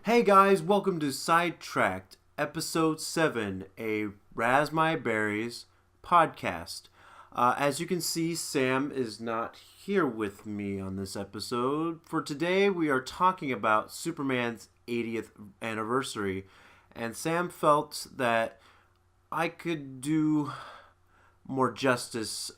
Hey guys, welcome to Sidetracked, Episode 7, a Raspberries podcast. As you can see, Sam is not here with me on this episode. For today, we are talking about Superman's 80th anniversary, and Sam felt that I could do more justice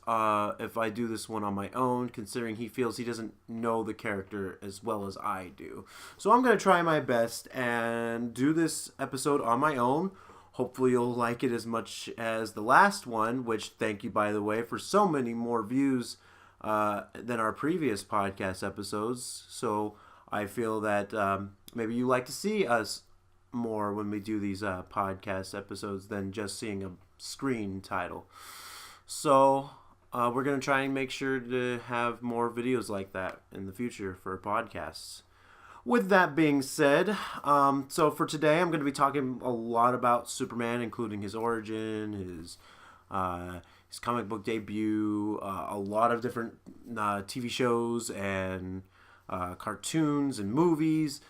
if I do this one on my own, considering he feels he doesn't know the character as well as I do. So I'm going to try my best and do this episode on my own. Hopefully you'll like it as much as the last one, which, thank you, by the way, for so many more views than our previous podcast episodes. So I feel that maybe you like to see us more when we do these podcast episodes than just seeing a screen title. So we're going to try and make sure to have more videos like that in the future for podcasts. With that being said, so for today I'm going to be talking a lot about Superman, including his origin, his comic book debut, a lot of different TV shows and cartoons and movies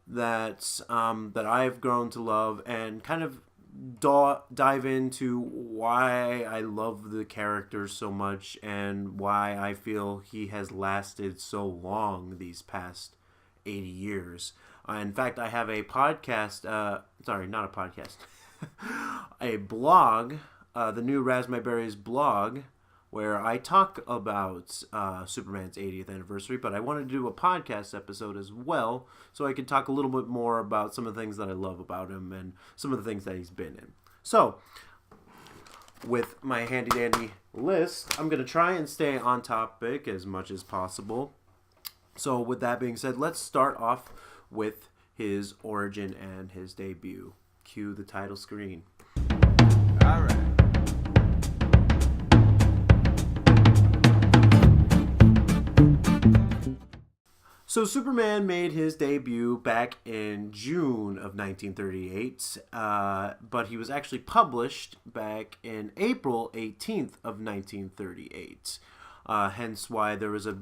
that I've grown to love, and kind of dive into why I love the character so much and why I feel he has lasted so long these past 80 years. In fact, I have a podcast, sorry, not a podcast, a blog, the new Raspberries blog, where I talk about Superman's 80th anniversary, but I wanted to do a podcast episode as well, so I could talk a little bit more about some of the things that I love about him and some of the things that he's been in. So, with my handy-dandy list, I'm going to try and stay on topic as much as possible. So, with that being said, let's start off with his origin and his debut. Cue the title screen. All right. So Superman made his debut back in June of 1938, but he was actually published back in April 18th of 1938. Hence why there was a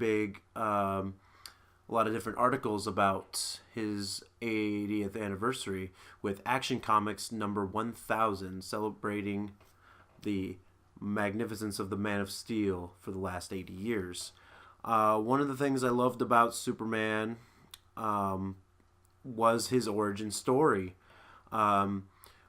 lot of different articles about his 80th anniversary, with Action Comics number 1000 celebrating the magnificence of the Man of Steel for the last 80 years. One of the things I loved about Superman was his origin story,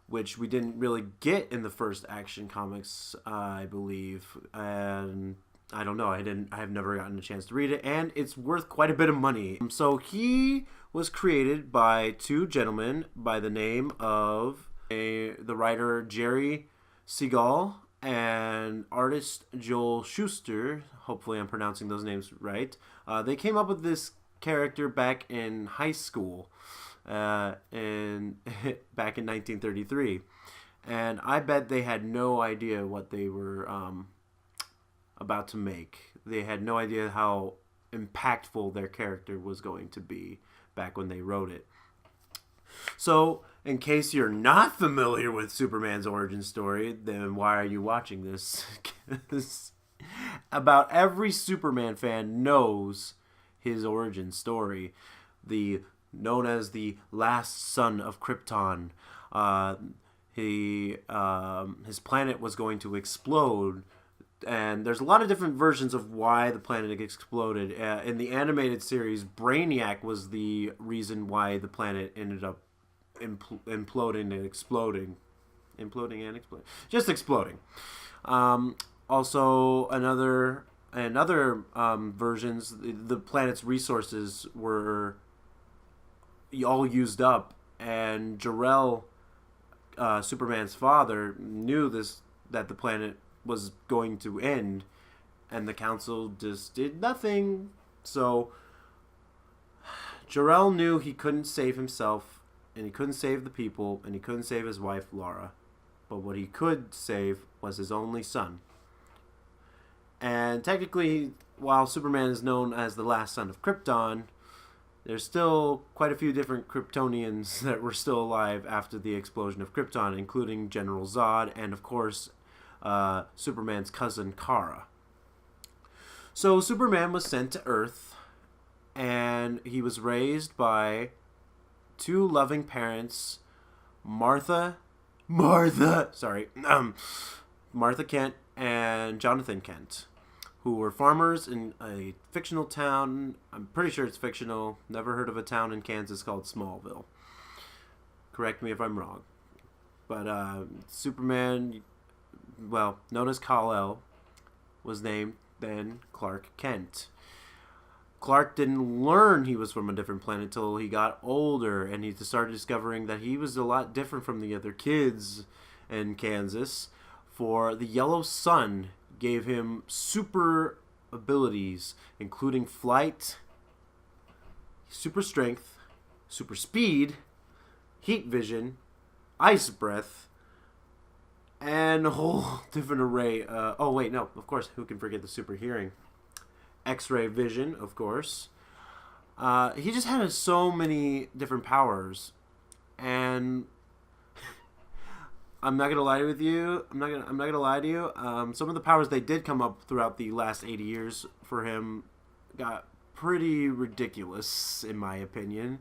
which we didn't really get in the first Action Comics, I believe, and I don't know. I've never gotten a chance to read it, and it's worth quite a bit of money. So he was created by two gentlemen by the name of the writer Jerry Siegel and artist Joel Shuster. Hopefully I'm pronouncing those names right. They came up with this character back in high school, back in 1933. And I bet they had no idea what they were about to make. They had no idea how impactful their character was going to be back when they wrote it. So, in case you're not familiar with Superman's origin story, then why are you watching this? About every Superman fan knows his origin story. Known as the last son of Krypton. His planet was going to explode, and there's a lot of different versions of why the planet exploded. In the animated series, Brainiac was the reason why the planet ended up imploding and exploding. Just exploding. Also, in other versions, the planet's resources were all used up, and Jor-El, Superman's father, knew that the planet was going to end, and the council just did nothing. So Jor-El knew he couldn't save himself, and he couldn't save the people, and he couldn't save his wife Laura, but what he could save was his only son. And technically, while Superman is known as the last son of Krypton, there's still quite a few different Kryptonians that were still alive after the explosion of Krypton, including General Zod and, of course, Superman's cousin Kara. So Superman was sent to Earth, and he was raised by two loving parents, Martha Kent and Jonathan Kent, who were farmers in a fictional town. I'm pretty sure it's fictional. Never heard of a town in Kansas called Smallville. Correct me if I'm wrong. But Superman, well, known as Kal-El, was named then Clark Kent. Clark didn't learn he was from a different planet until he got older, and he started discovering that he was a lot different from the other kids in Kansas. For the yellow sun gave him super abilities, including flight, super strength, super speed, heat vision, ice breath, and a whole different array. Of course, who can forget the super hearing? X-ray vision, of course. He just had so many different powers, and I'm not gonna lie with you. I'm not gonna lie to you. Some of the powers they did come up throughout the last 80 years for him got pretty ridiculous, in my opinion.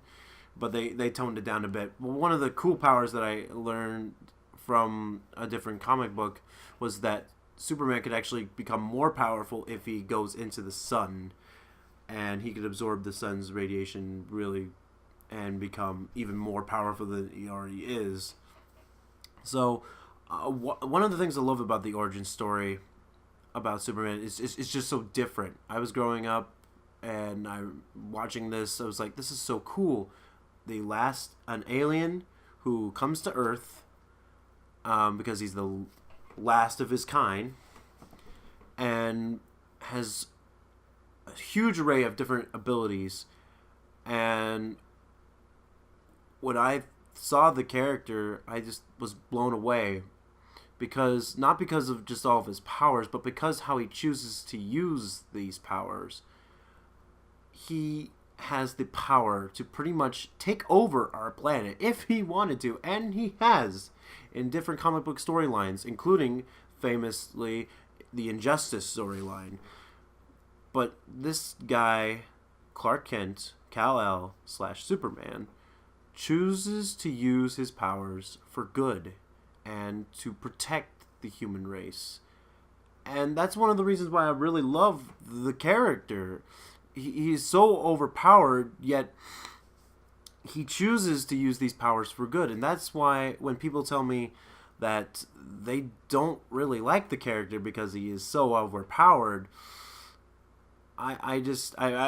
But they toned it down a bit. One of the cool powers that I learned from a different comic book was that Superman could actually become more powerful if he goes into the sun, and he could absorb the sun's radiation really and become even more powerful than he already is. So, one of the things I love about the origin story about Superman is it's just so different. I was growing up and watching this. I was like, this is so cool. An alien who comes to Earth because he's the last of his kind and has a huge array of different abilities. And when I saw the character, I just was blown away, because not because of just all of his powers, but because how he chooses to use these powers. He has the power to pretty much take over our planet if he wanted to, and he has in different comic book storylines, including famously the Injustice storyline. But this guy, Clark Kent, Kal-El / Superman, chooses to use his powers for good and to protect the human race. And that's one of the reasons why I really love the character. He's so overpowered, yet he chooses to use these powers for good. And that's why when people tell me that they don't really like the character because he is so overpowered, I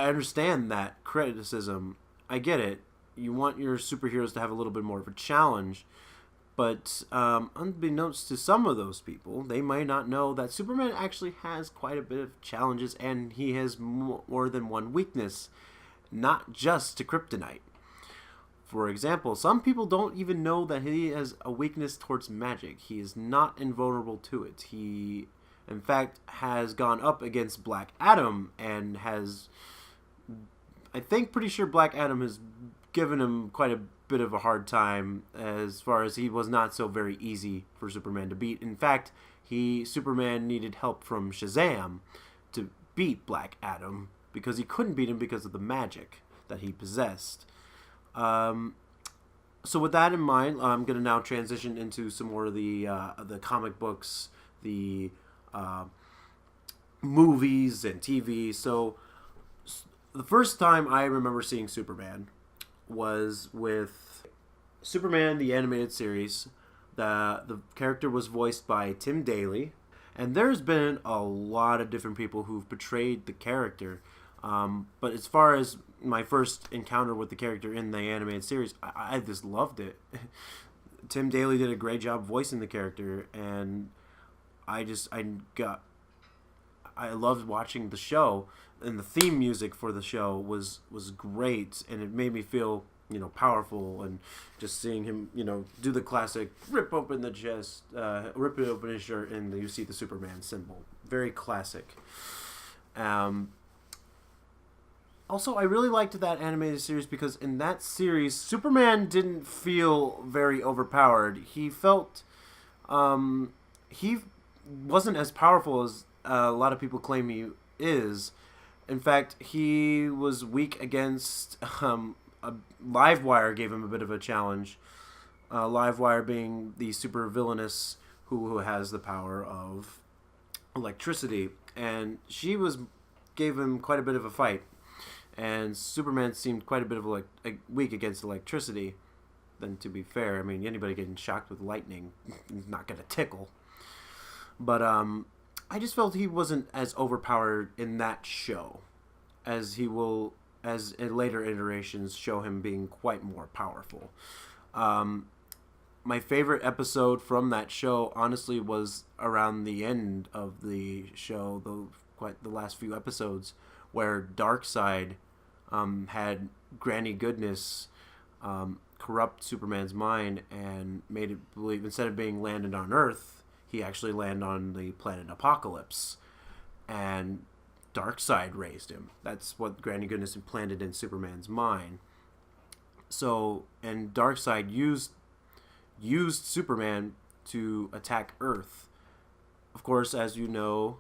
understand that criticism. I get it. You want your superheroes to have a little bit more of a challenge. But unbeknownst to some of those people, they might not know that Superman actually has quite a bit of challenges, and he has more than one weakness, not just to kryptonite. For example, some people don't even know that he has a weakness towards magic. He is not invulnerable to it. He, in fact, has gone up against Black Adam and has, pretty sure Black Adam has given him quite a bit of a hard time, as far as he was not so very easy for Superman to beat. In fact, Superman needed help from Shazam to beat Black Adam, because he couldn't beat him because of the magic that he possessed. So with that in mind, I'm going to now transition into some more of the comic books, the movies and TV. So the first time I remember seeing Superman was with Superman the Animated Series. The character was voiced by Tim Daly, and there's been a lot of different people who've portrayed the character. But as far as my first encounter with the character in the animated series, I just loved it. Tim Daly did a great job voicing the character, and I loved watching the show, and the theme music for the show was great, and it made me feel, powerful, and just seeing him, do the classic rip open the chest, rip open his shirt, and you see the Superman symbol. Very classic. Also, I really liked that animated series because in that series, Superman didn't feel very overpowered. He felt, he wasn't as powerful as a lot of people claim he is. In fact, he was weak against Livewire gave him a bit of a challenge. Livewire being the super villainous who has the power of electricity, and she gave him quite a bit of a fight. And Superman seemed quite a bit of weak against electricity. Then, to be fair, I mean, anybody getting shocked with lightning is not going to tickle. But I just felt he wasn't as overpowered in that show as he will, as in later iterations, show him being quite more powerful. My favorite episode from that show, honestly, was around the end of the show, the last few episodes, where Darkseid had Granny Goodness corrupt Superman's mind and made it believe, instead of being landed on Earth, he actually landed on the planet Apokolips. And Darkseid raised him. That's what Granny Goodness implanted in Superman's mind. So, and Darkseid used Superman to attack Earth. Of course, as you know,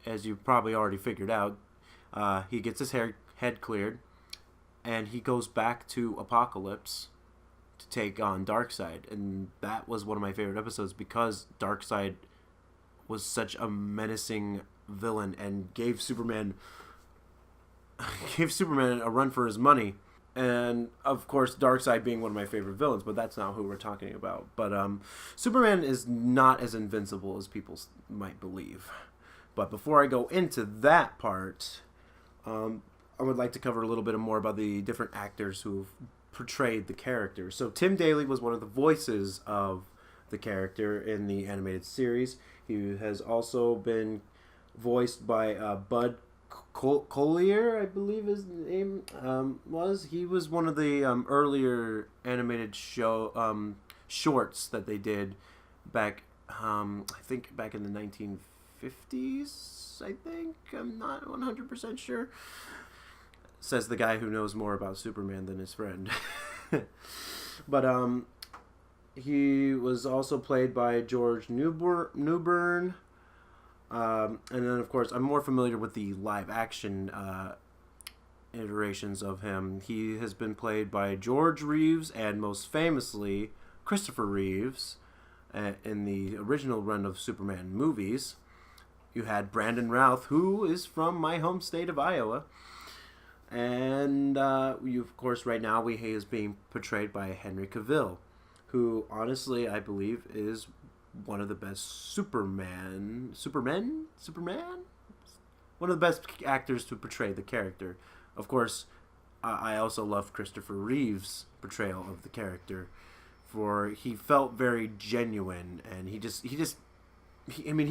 as you probably already figured out, he gets his head cleared, and he goes back to Apokolips to take on Darkseid. And that was one of my favorite episodes because Darkseid was such a menacing villain and gave Superman a run for his money. And of course, Darkseid being one of my favorite villains, but that's not who we're talking about. But Superman is not as invincible as people might believe. But before I go into that part, I would like to cover a little bit more about the different actors who've portrayed the character. So Tim Daly was one of the voices of the character in the animated series. He has also been voiced by Bud Collier, I believe his name was. He was one of the earlier animated shorts that they did back, I think back in the 1950s, I think. I'm not 100% sure. Says the guy who knows more about Superman than his friend. But he was also played by George Newbern. And then, of course, I'm more familiar with the live-action iterations of him. He has been played by George Reeves and, most famously, Christopher Reeves in the original run of Superman movies. You had Brandon Routh, who is from my home state of Iowa. And, of course, right now he is being portrayed by Henry Cavill, who, honestly, I believe is one of the best Superman? One of the best actors to portray the character. Of course, I also love Christopher Reeve's portrayal of the character, for he felt very genuine, and he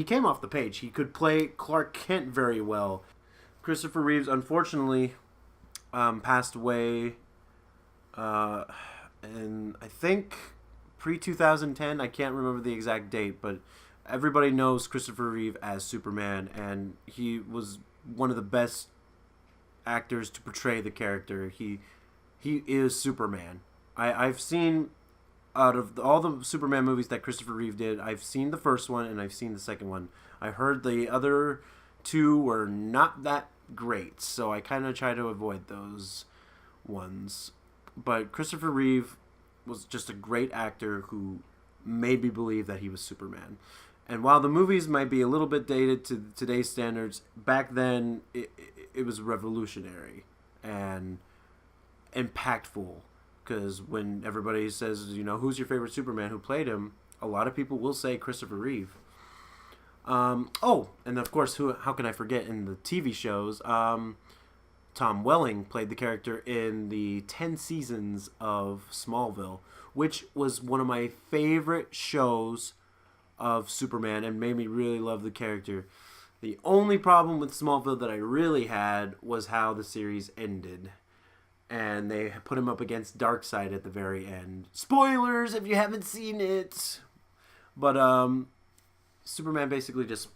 came off the page. He could play Clark Kent very well. Christopher Reeves, unfortunately, passed away, and I think pre-2010, I can't remember the exact date, but everybody knows Christopher Reeve as Superman, and he was one of the best actors to portray the character. He is Superman. I've seen, out of all the Superman movies that Christopher Reeve did, I've seen the first one and I've seen the second one. I heard the other two were not that great, so I kind of try to avoid those ones. But Christopher Reeve was just a great actor who made me believe that he was Superman. And while the movies might be a little bit dated to today's standards, back then it was revolutionary and impactful. Because when everybody says, who's your favorite Superman, who played him, a lot of people will say Christopher Reeve. And of course, how can I forget in the TV shows, Tom Welling played the character in the 10 seasons of Smallville, which was one of my favorite shows of Superman and made me really love the character. The only problem with Smallville that I really had was how the series ended. And they put him up against Darkseid at the very end. Spoilers if you haven't seen it! But Superman basically just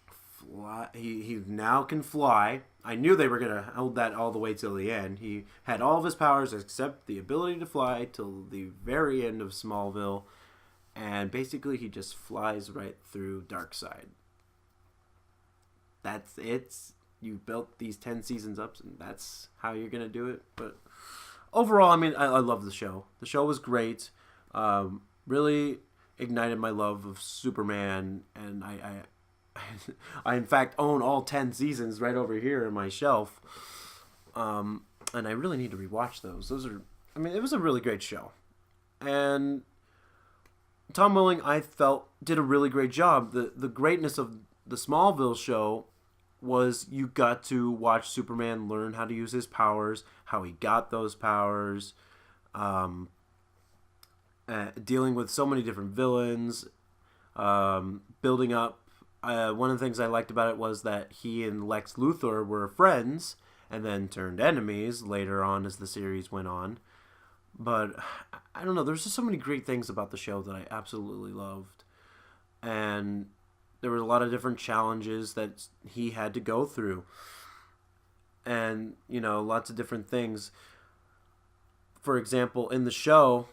fly. He now can fly. I knew they were going to hold that all the way till the end. He had all of his powers except the ability to fly till the very end of Smallville. And basically he just flies right through Darkseid. That's it. You built these 10 seasons up, and that's how you're going to do it. But overall, I mean, I love the show. The show was great. Really ignited my love of Superman, and I in fact own all 10 seasons right over here in my shelf. And I really need to rewatch those. I mean, it was a really great show. And Tom Welling, I felt, did a really great job. The greatness of the Smallville show was you got to watch Superman learn how to use his powers, how he got those powers, dealing with so many different villains, building up. One of the things I liked about it was that he and Lex Luthor were friends and then turned enemies later on as the series went on. But I don't know, there's just so many great things about the show that I absolutely loved. And there were a lot of different challenges that he had to go through. And, you know, lots of different things. For example, in the show,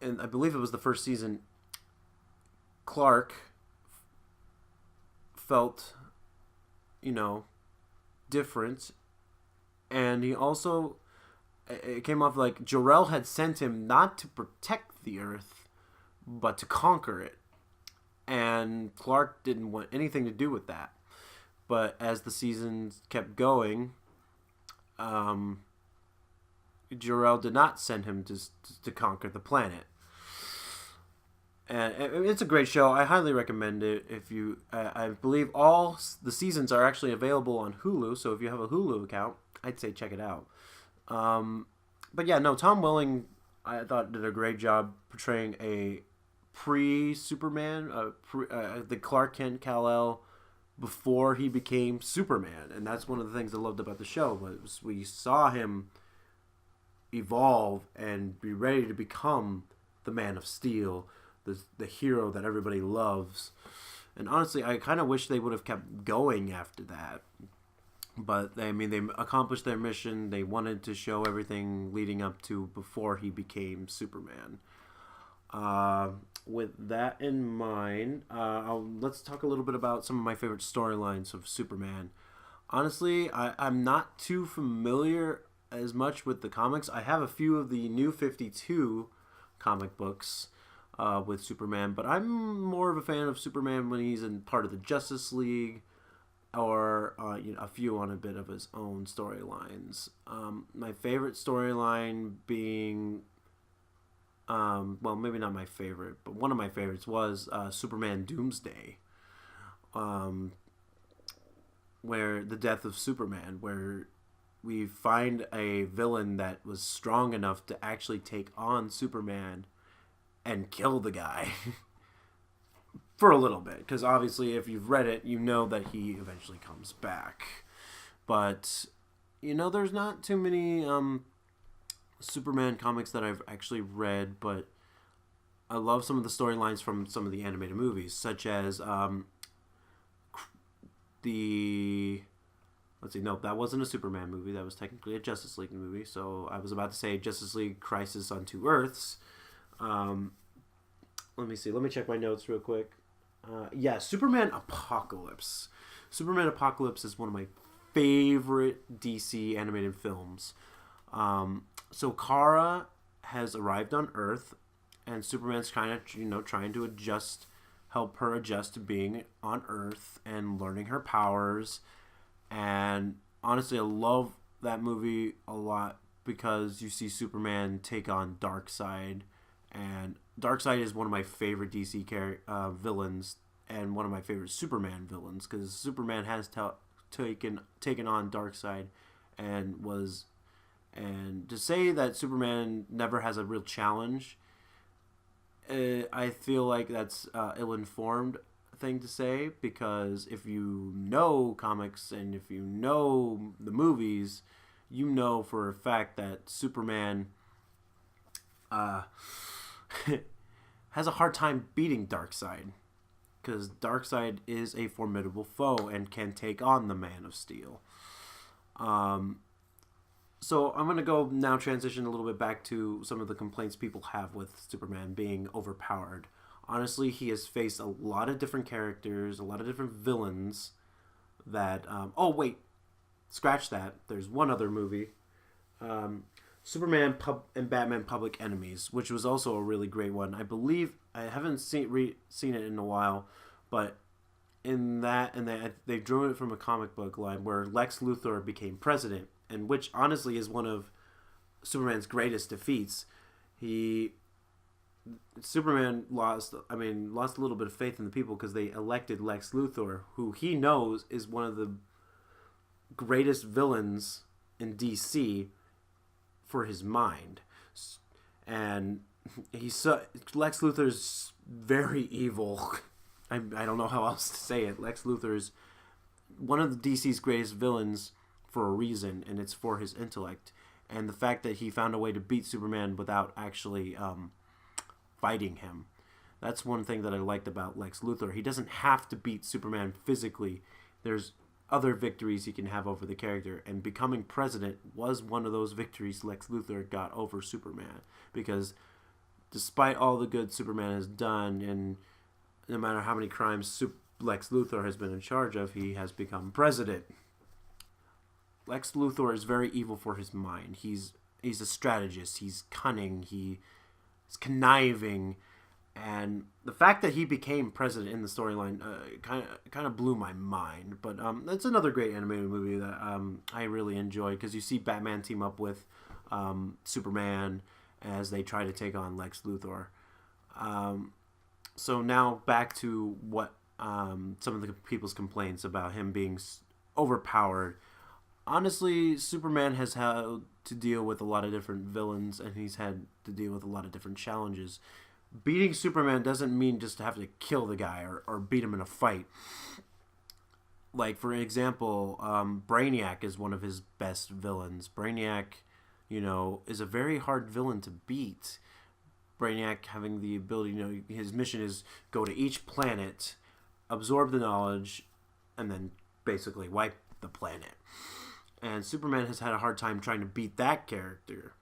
and I believe it was the first season, Clark felt, you know, different. And he also, it came off like Jor-El had sent him not to protect the Earth, but to conquer it. And Clark didn't want anything to do with that. But as the seasons kept going, Jor-El did not send him to conquer the planet. And it's a great show. I highly recommend it. If you, I believe all the seasons are actually available on Hulu. So if you have a Hulu account, I'd say check it out. But yeah, no, Tom Welling, I thought did a great job portraying a pre-Superman, the Clark Kent Kal-El before he became Superman, and that's one of the things I loved about the show was we saw him evolve and be ready to become the Man of Steel, the hero that everybody loves. And honestly, I kind of wish they would have kept going after that. But, I mean, they accomplished their mission. They wanted to show everything leading up to before he became Superman. With that in mind, let's talk a little bit about some of my favorite storylines of Superman. Honestly, I'm not too familiar as much with the comics. I have a few of the New 52 comic books with Superman, but I'm more of a fan of Superman when he's in part of the Justice League, or a few on a bit of his own storylines. My favorite storyline being, well, maybe not my favorite, but one of my favorites was Superman Doomsday, where the death of Superman, where we find a villain that was strong enough to actually take on Superman and kill the guy. For a little bit, because obviously if you've read it, you know that he eventually comes back. But, there's not too many Superman comics that I've actually read, but I love some of the storylines from some of the animated movies, such as that wasn't a Superman movie, that was technically a Justice League movie, so I was about to say Justice League Crisis on Two Earths. Let me see, let me check my notes real quick. Superman Apocalypse. Superman Apocalypse is one of my favorite DC animated films. So Kara has arrived on Earth, and Superman's kind of, trying to help her adjust to being on Earth and learning her powers. And honestly, I love that movie a lot because you see Superman take on Darkseid, and Darkseid is one of my favorite DC villains and one of my favorite Superman villains, because Superman has taken on Darkseid and to say that Superman never has a real challenge, I feel like that's ill-informed thing to say, because if you know comics and if you know the movies, you know for a fact that Superman has a hard time beating Darkseid, because Darkseid is a formidable foe and can take on the Man of Steel. So I'm going to go now transition a little bit back to some of the complaints people have with Superman being overpowered. Honestly, he has faced a lot of different characters, a lot of different villains that... scratch that. There's one other movie. and Batman Public Enemies, which was also a really great one. I believe I haven't seen it in a while, but in that and they drew it from a comic book line where Lex Luthor became president, and which honestly is one of Superman's greatest defeats. He Superman lost a little bit of faith in the people because they elected Lex Luthor, who he knows is one of the greatest villains in DC for his mind. And Lex Luthor's very evil. I don't know how else to say it. Lex Luthor's one of the DC's greatest villains for a reason, and it's for his intellect. And the fact that he found a way to beat Superman without actually fighting him. That's one thing that I liked about Lex Luthor. He doesn't have to beat Superman physically. There's other victories he can have over the character, and becoming president was one of those victories Lex Luthor got over Superman, because despite all the good Superman has done, and no matter how many crimes Lex Luthor has been in charge of, he has become president. Lex Luthor is very evil for his mind. He's a strategist. He's cunning. He's conniving, and the fact that he became president in the storyline kind of blew my mind. But it's another great animated movie that I really enjoyed, because you see Batman team up with Superman as they try to take on Lex Luthor. So now back to what some of the people's complaints about him being overpowered. Honestly, Superman has had to deal with a lot of different villains, and he's had to deal with a lot of different challenges. Beating Superman doesn't mean just to have to kill the guy or beat him in a fight. Like, for example, Brainiac is one of his best villains. Brainiac, is a very hard villain to beat. Brainiac having the ability, his mission is go to each planet, absorb the knowledge, and then basically wipe the planet. And Superman has had a hard time trying to beat that character.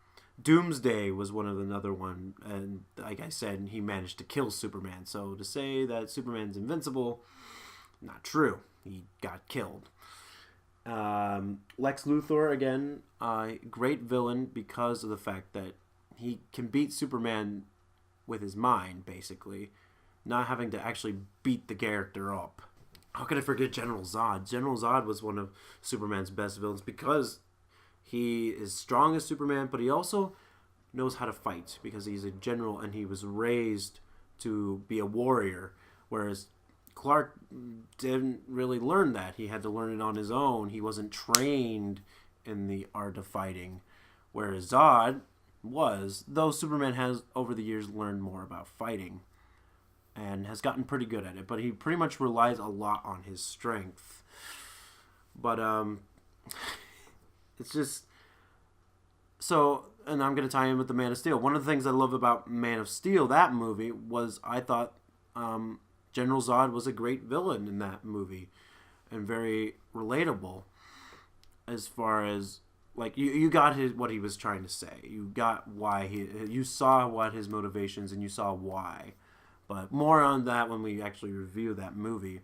Doomsday was another one, and like I said, he managed to kill Superman. So to say that Superman's invincible, not true. He got killed. Lex Luthor, again, great villain because of the fact that he can beat Superman with his mind, basically, not having to actually beat the character up. How could I forget General Zod? General Zod was one of Superman's best villains because he is strong as Superman, but he also knows how to fight because he's a general and he was raised to be a warrior, whereas Clark didn't really learn that. He had to learn it on his own. He wasn't trained in the art of fighting, whereas Zod was, though Superman has over the years learned more about fighting and has gotten pretty good at it, but he pretty much relies a lot on his strength. But it's just so, and I'm going to tie in with the Man of Steel. One of the things I love about Man of Steel, that movie, was I thought General Zod was a great villain in that movie and very relatable, as far as like you got what he was trying to say. You got why you saw what his motivations, and you saw why. But more on that when we actually review that movie.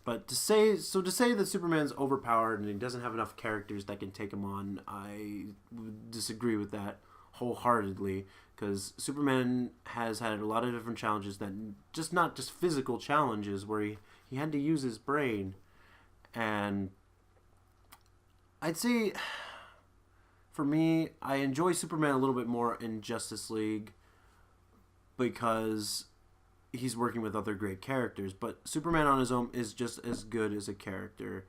But to say that Superman's overpowered and he doesn't have enough characters that can take him on, I would disagree with that wholeheartedly, because Superman has had a lot of different challenges that not just physical challenges where he had to use his brain. And I'd say, for me, I enjoy Superman a little bit more in Justice League because he's working with other great characters, but Superman on his own is just as good as a character.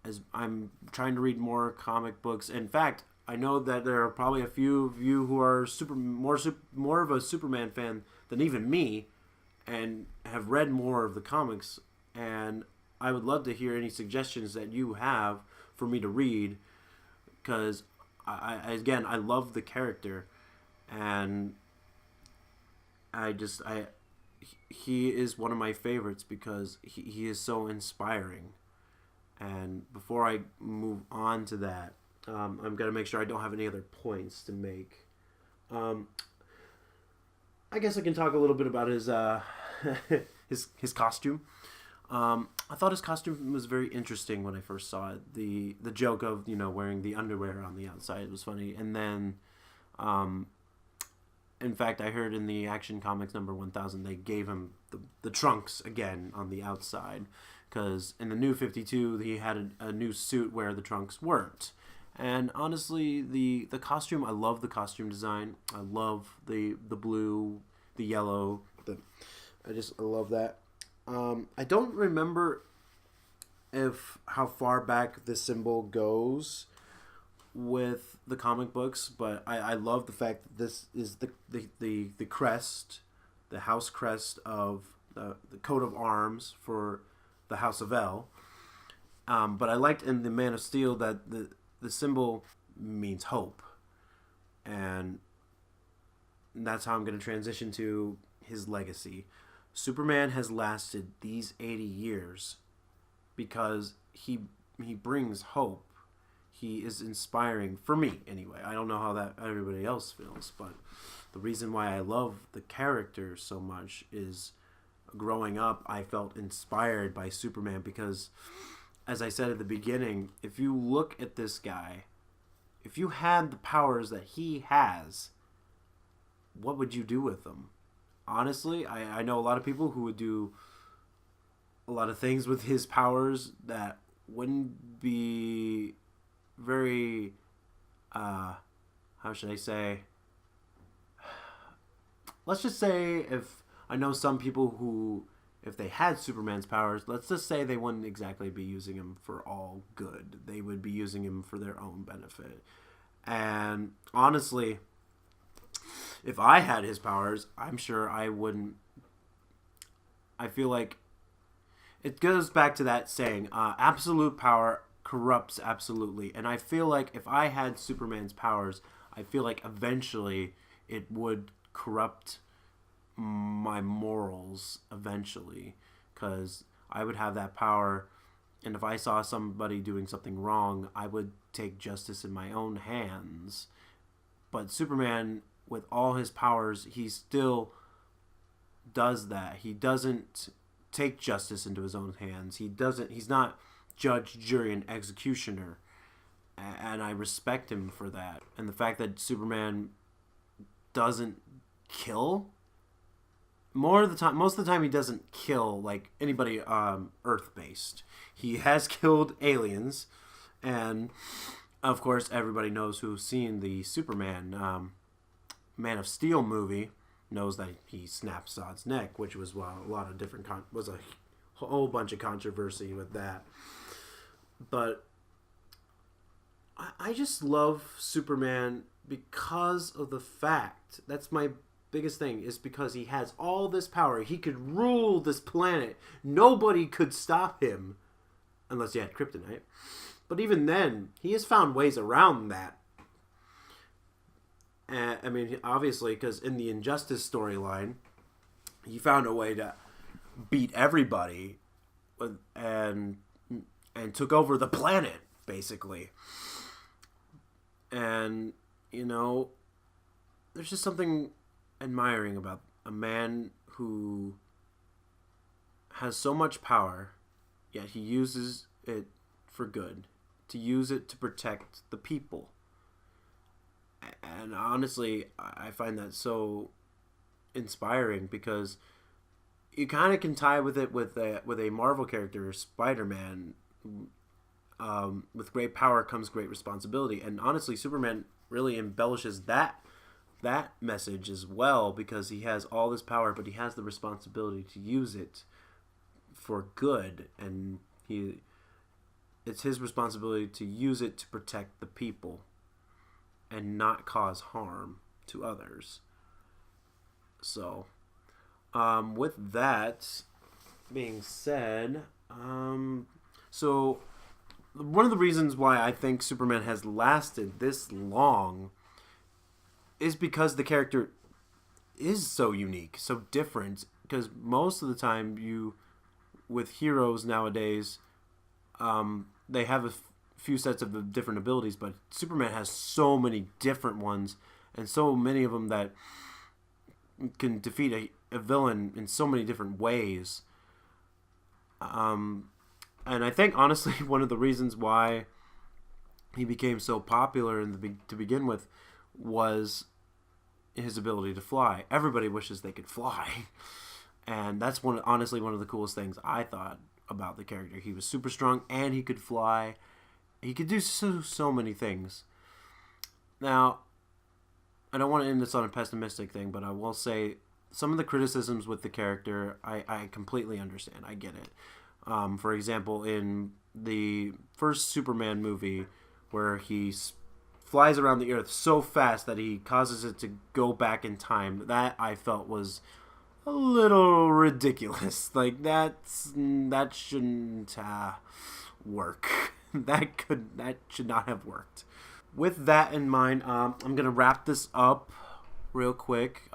As I'm trying to read more comic books. In fact, I know that there are probably a few of you who are more of a Superman fan than even me, and have read more of the comics. And I would love to hear any suggestions that you have for me to read, because I love the character, and he is one of my favorites because he is so inspiring. And before I move on to that, I'm going to make sure I don't have any other points to make. I guess I can talk a little bit about his his costume. I thought his costume was very interesting when I first saw it. The joke of wearing the underwear on the outside was funny, and then In fact, I heard in the Action Comics number 1000, they gave him the trunks again on the outside. Because in the New 52, he had a new suit where the trunks weren't. And honestly, the costume, I love the costume design. I love the blue, the yellow. I love that. I don't remember how far back the symbol goes with the comic books, but I love the fact that this is the crest, the house crest of the coat of arms for the House of L. But I liked in the Man of Steel that the symbol means hope, and that's how I'm going to transition to his legacy. Superman has lasted these 80 years because he brings hope. He is inspiring, for me anyway. I don't know how that everybody else feels, but the reason why I love the character so much is growing up, I felt inspired by Superman because, as I said at the beginning, if you look at this guy, if you had the powers that he has, what would you do with them? Honestly, I know a lot of people who would do a lot of things with his powers that wouldn't be very, how should I say? Let's just say I know some people who, if they had Superman's powers, let's just say they wouldn't exactly be using him for all good. They would be using him for their own benefit. And honestly, if I had his powers, I'm sure I wouldn't. I feel like it goes back to that saying, absolute power corrupts absolutely. And I feel like if I had Superman's powers, I feel like eventually it would corrupt my morals eventually, because I would have that power, and if I saw somebody doing something wrong, I would take justice in my own hands. But Superman, with all his powers, he still does that. He doesn't take justice into his own hands. He's not judge, jury, and executioner. And I respect him for that. And the fact that Superman doesn't kill, most of the time he doesn't kill like anybody Earth-based. He has killed aliens, and of course everybody knows who's seen the Superman Man of Steel movie knows that he snapped Zod's neck, which was a lot of different was a whole bunch of controversy with that. But I just love Superman because of the fact, that's my biggest thing, is because he has all this power. He could rule this planet. Nobody could stop him unless he had kryptonite. But even then, he has found ways around that. I mean, obviously, because in the Injustice storyline, he found a way to beat everybody and took over the planet, basically. And, you know, there's just something admiring about a man who has so much power, yet he uses it for good, to use it to protect the people. And honestly, I find that so inspiring, because you kind of can tie with it with a Marvel character, Spider-Man. With great power comes great responsibility, and honestly, Superman really embellishes that message as well, because he has all this power, but he has the responsibility to use it for good, and it's his responsibility to use it to protect the people and not cause harm to others. So, with that being said, so one of the reasons why I think Superman has lasted this long is because the character is so unique, so different. Because most of the time, with heroes nowadays, they have a few sets of different abilities, but Superman has so many different ones, and so many of them that can defeat a villain in so many different ways. And I think, honestly, one of the reasons why he became so popular to begin with was his ability to fly. Everybody wishes they could fly. And that's honestly one of the coolest things I thought about the character. He was super strong and he could fly. He could do so many things. Now, I don't want to end this on a pessimistic thing, but I will say some of the criticisms with the character, I completely understand. I get it. For example, in the first Superman movie, where he flies around the Earth so fast that he causes it to go back in time, that I felt was a little ridiculous. Like, that shouldn't work. That should not have worked. With that in mind, I'm gonna wrap this up real quick.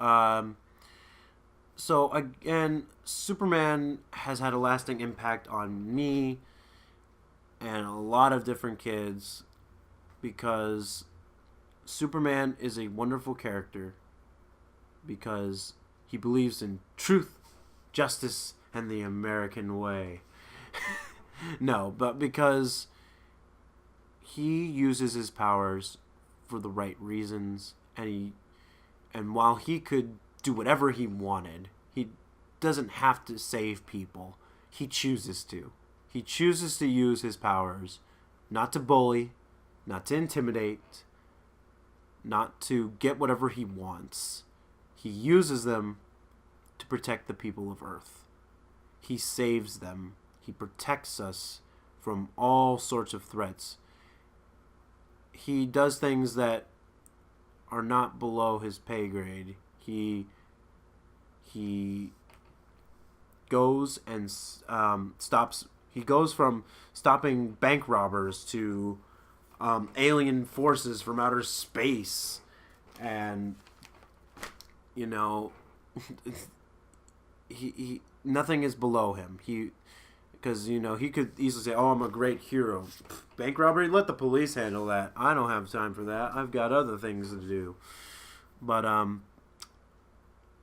So again, Superman has had a lasting impact on me and a lot of different kids because Superman is a wonderful character because he believes in truth, justice, and the American way. No, but because he uses his powers for the right reasons, and while he could do whatever he wanted, he doesn't have to save people. He chooses to. He chooses to use his powers not to bully, not to intimidate, not to get whatever he wants. He uses them to protect the people of Earth. He saves them. He protects us from all sorts of threats. He does things that are not below his pay grade. He goes and stops. He goes from stopping bank robbers to alien forces from outer space, and he nothing is below him. Because he could easily say, "Oh, I'm a great hero." Bank robbery, let the police handle that. I don't have time for that. I've got other things to do. But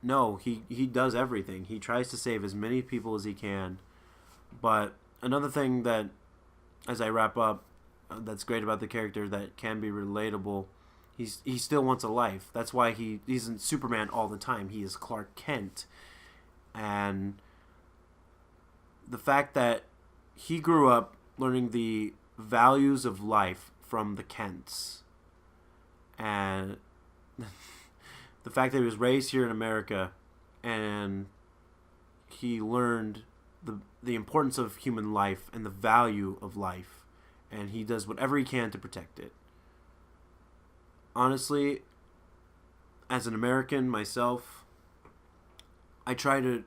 no, he does everything. He tries to save as many people as he can. But another thing that, as I wrap up, that's great about the character that can be relatable, he still wants a life. That's why he isn't Superman all the time. He is Clark Kent. And the fact that he grew up learning the values of life from the Kents, and the fact that he was raised here in America, and he learned the importance of human life and the value of life, and he does whatever he can to protect it. Honestly, as an American myself, I try to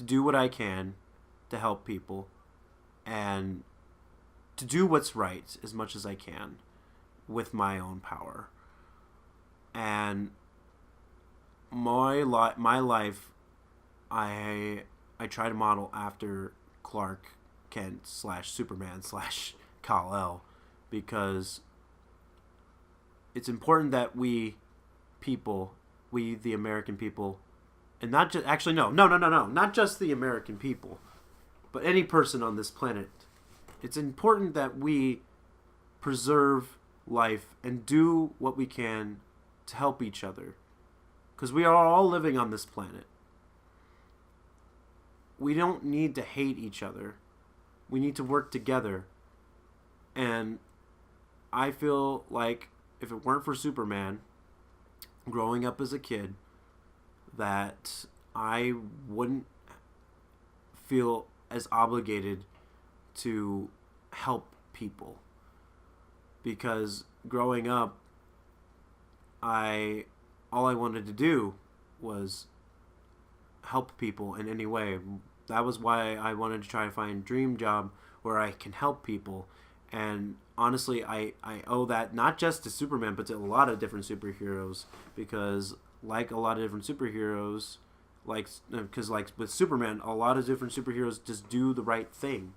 do what I can to help people and to do what's right as much as I can with my own power. And my life, I try to model after Clark Kent / Superman / Kal-El, because it's important that we the American people, and not just, actually, no, not just the American people, but any person on this planet. It's important that we preserve life and do what we can to help each other, because we are all living on this planet. We don't need to hate each other. We need to work together. And I feel like if it weren't for Superman, growing up as a kid, that I wouldn't feel as obligated to help people. Because growing up, all I wanted to do was help people in any way. That was why I wanted to try to find a dream job where I can help people. And honestly, I owe that not just to Superman, but to a lot of different superheroes, because like a lot of different superheroes, because with Superman, a lot of different superheroes just do the right thing.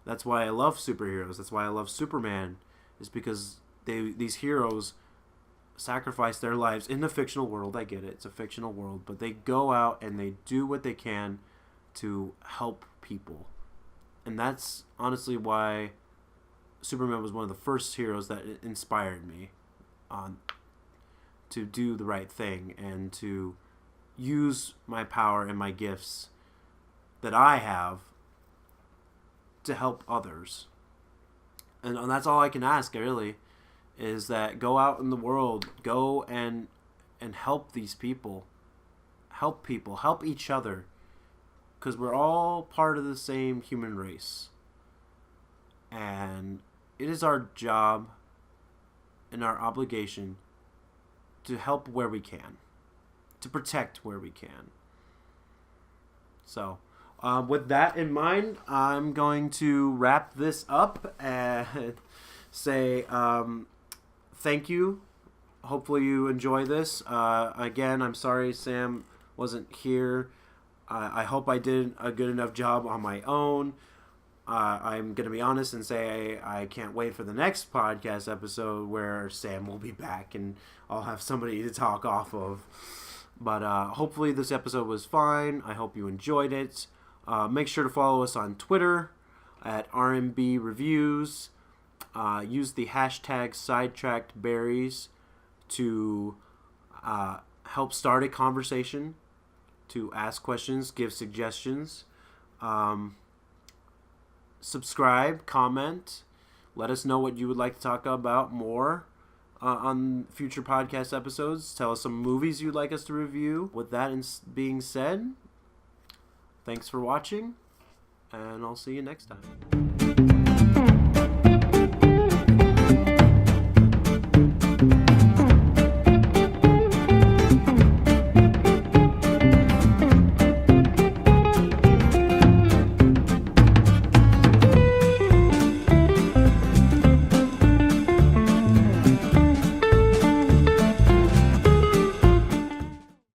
That's why I love superheroes. That's why I love Superman, is because these heroes sacrifice their lives in the fictional world. I get it, it's a fictional world, but they go out and they do what they can to help people. And that's honestly why Superman was one of the first heroes that inspired me to do the right thing and to use my power and my gifts that I have to help others. And that's all I can ask, really, is that go out in the world, go and help these people. Help people, help each other, because we're all part of the same human race. And it is our job and our obligation to help where we can, to protect where we can. So, with that in mind, I'm going to wrap this up and say thank you. Hopefully you enjoy this. Again, I'm sorry Sam wasn't here. I hope I did a good enough job on my own. I'm going to be honest and say I can't wait for the next podcast episode where Sam will be back and I'll have somebody to talk off of. But hopefully this episode was fine. I hope you enjoyed it. Make sure to follow us on Twitter at RMB Reviews. Use the hashtag SidetrackedBerries to help start a conversation, to ask questions, give suggestions. Subscribe, comment, let us know what you would like to talk about more on future podcast episodes. Tell us some movies you'd like us to review. With that being said, thanks for watching, and I'll see you next time.